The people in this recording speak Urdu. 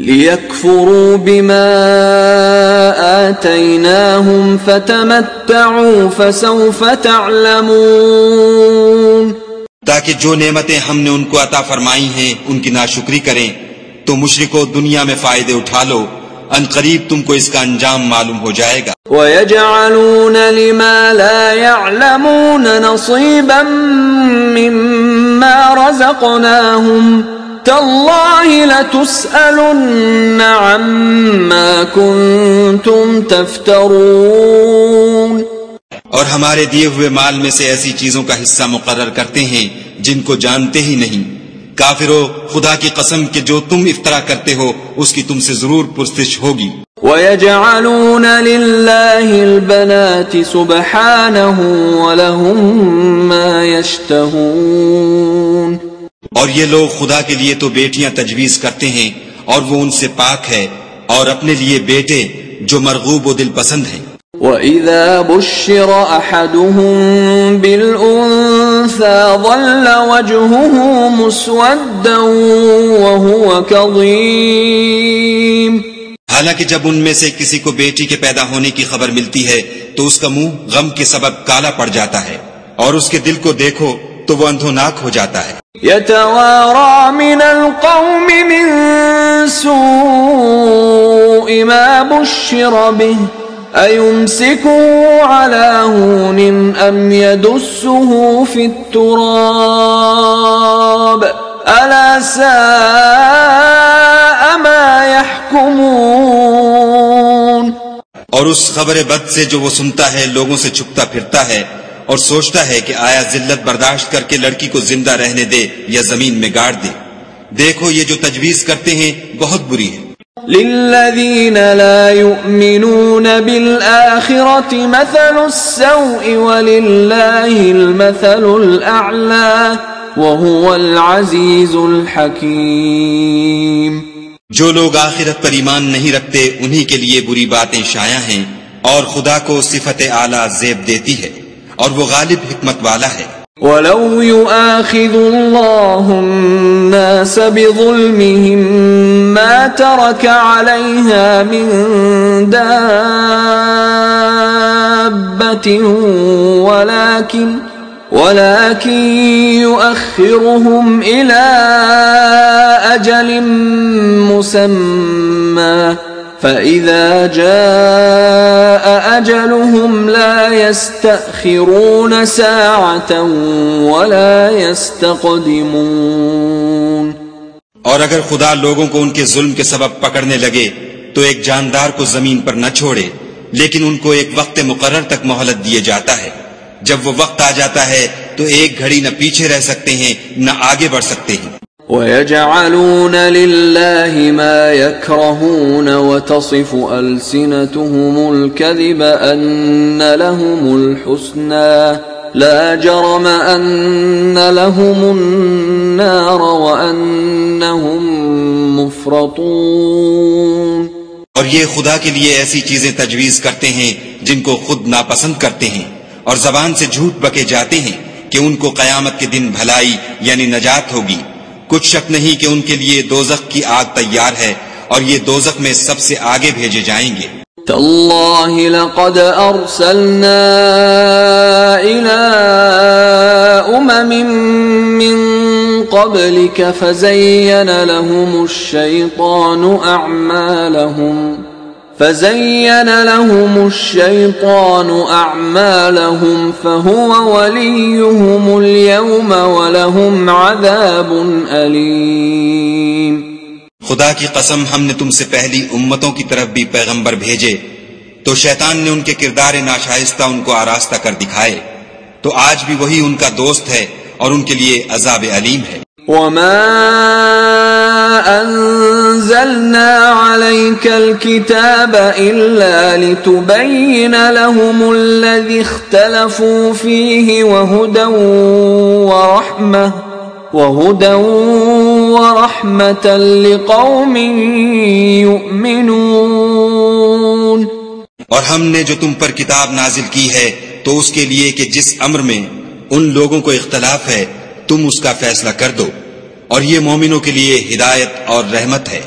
لِيَكْفُرُوا بِمَا آتَيْنَاهُمْ فَتَمَتَّعُوا فَسَوْفَ تَعْلَمُونَ تاکہ جو نعمتیں ہم نے ان کو عطا فرمائی ہیں ان کی ناشکری کریں تو مشرکو دنیا میں فائدے اٹھا لو، ان قریب تم کو اس کا انجام معلوم ہو جائے گا۔ وَيَجْعَلُونَ لِمَا لَا يَعْلَمُونَ نَصِيبًا مِّمَّا رَزَقْنَاهُمْ تَاللَّهِ لَتُسْأَلُنَّ عَمَّا كُنتُمْ تَفْتَرُونَ۔ اور ہمارے دیے ہوئے مال میں سے ایسی چیزوں کا حصہ مقرر کرتے ہیں جن کو جانتے ہی نہیں۔ کافرو، خدا کی قسم کہ جو تم افطرا کرتے ہو اس کی تم سے ضرور پرسش ہوگی۔ وَيَجْعَلُونَ لِلَّهِ الْبَنَاتِ سُبْحَانَهُ وَلَهُم مَّا يَشْتَهُونَ۔ اور یہ لوگ خدا کے لیے تو بیٹیاں تجویز کرتے ہیں اور وہ ان سے پاک ہے، اور اپنے لیے بیٹے جو مرغوب و دل پسند ہیں۔ وَإِذَا بُشِّرَ أَحَدُهُم بِالْأُنثَىٰ ظَلَّ وَجْهُهُ مُسْوَدًّا وَهُوَ كَظِيمٌ۔ حالانکہ جب ان میں سے کسی کو بیٹی کے پیدا ہونے کی خبر ملتی ہے تو اس کا منہ غم کے سبب کالا پڑ جاتا ہے، اور اس کے دل کو دیکھو تو وہ اندھوناک ہو جاتا ہے۔ يَتَوَارَىٰ مِنَ الْقَوْمِ مِن سُوءِ مَا بُشِّرَ بِهِ أَيُمْسِكُهُ عَلَىٰ هُونٍ أَمْ يَدُسُّهُ فِي التُّرَابِ أَلَا سَاءَ مَا يَحْكُمُونَ۔ اور اس خبر بد سے جو وہ سنتا ہے لوگوں سے چھپتا پھرتا ہے اور سوچتا ہے کہ آیا ذلت برداشت کر کے لڑکی کو زندہ رہنے دے یا زمین میں گاڑ دے۔ دیکھو یہ جو تجویز کرتے ہیں بہت بری ہے۔ لِلَّذِينَ لَا يُؤْمِنُونَ بِالْآخِرَةِ مَثَلُ السَّوْءِ وَلِلَّهِ الْمَثَلُ الْأَعْلَى وَهُوَ الْعَزِيزُ الْحَكِيمُ۔ جو لوگ آخرت پر ایمان نہیں رکھتے انہی کے لیے بری باتیں شائع ہیں، اور خدا کو صفت اعلیٰ زیب دیتی ہے، اور وہ غالب حکمت والا ہے۔ وَلَوْ يُؤَاخِذُ اللَّهُ النَّاسَ بِظُلْمِهِمْ مَا تَرَكَ عَلَيْهَا مِن دَابَّةٍ وَلَكِن يُؤَخِّرُهُمْ إِلَىٰ أَجَلٍ مُّسَمًّى فَإِذَا جَاءَ أَجَلُهُمْ لَا يَسْتَأْخِرُونَ سَاعَةً وَلَا يَسْتَقْدِمُونَ۔ اور اگر خدا لوگوں کو ان کے ظلم کے سبب پکڑنے لگے تو ایک جاندار کو زمین پر نہ چھوڑے، لیکن ان کو ایک وقت مقرر تک مہلت دیے جاتا ہے۔ جب وہ وقت آ جاتا ہے تو ایک گھڑی نہ پیچھے رہ سکتے ہیں نہ آگے بڑھ سکتے ہیں۔ وَيَجْعَلُونَ لِلَّهِ مَا يَكْرَهُونَ وَتَصِفُ أَلْسِنَتُهُمُ الْكَذِبَ أَنَّ لَهُمُ الْحُسْنَىٰ لَا جَرَمَ أَنَّ لَهُمُ النَّارَ وَأَنَّهُمْ مُفْرَطُونَ۔ اور یہ خدا کے لیے ایسی چیزیں تجویز کرتے ہیں جن کو خود ناپسند کرتے ہیں، اور زبان سے جھوٹ بکے جاتے ہیں کہ ان کو قیامت کے دن بھلائی یعنی نجات ہوگی۔ کچھ شک نہیں کہ ان کے لیے دوزخ کی آگ تیار ہے، اور یہ دوزخ میں سب سے آگے بھیجے جائیں گے۔ تَاللَّهِ لَقَدْ أَرْسَلْنَا إِلَىٰ أُمَمٍ مِّن قَبْلِكَ فَزَيَّنَ لَهُمُ الشَّيْطَانُ أَعْمَالَهُمْ فَهُوَ وَلِيُّهُمُ الْيَوْمَ وَلَهُمْ عَذَابٌ أَلِيمٌ۔ خدا کی قسم ہم نے تم سے پہلی امتوں کی طرف بھی پیغمبر بھیجے تو شیطان نے ان کے کردار ناشائستہ ان کو آراستہ کر دکھائے، تو آج بھی وہی ان کا دوست ہے اور ان کے لیے عذاب علیم ہے۔ وَمَا أَنزَلْنَا عَلَيْكَ الْكِتَابَ إِلَّا لِتُبَيِّنَ لَهُمُ الَّذِي اخْتَلَفُوا فِيهِ وَهُدًى وَرَحْمَةً لِقَوْمٍ يُؤْمِنُونَ۔ اور ہم نے جو تم پر کتاب نازل کی ہے تو اس کے لیے کہ جس امر میں ان لوگوں کو اختلاف ہے تم اس کا فیصلہ کر دو، اور یہ مومنوں کے لیے ہدایت اور رحمت ہے۔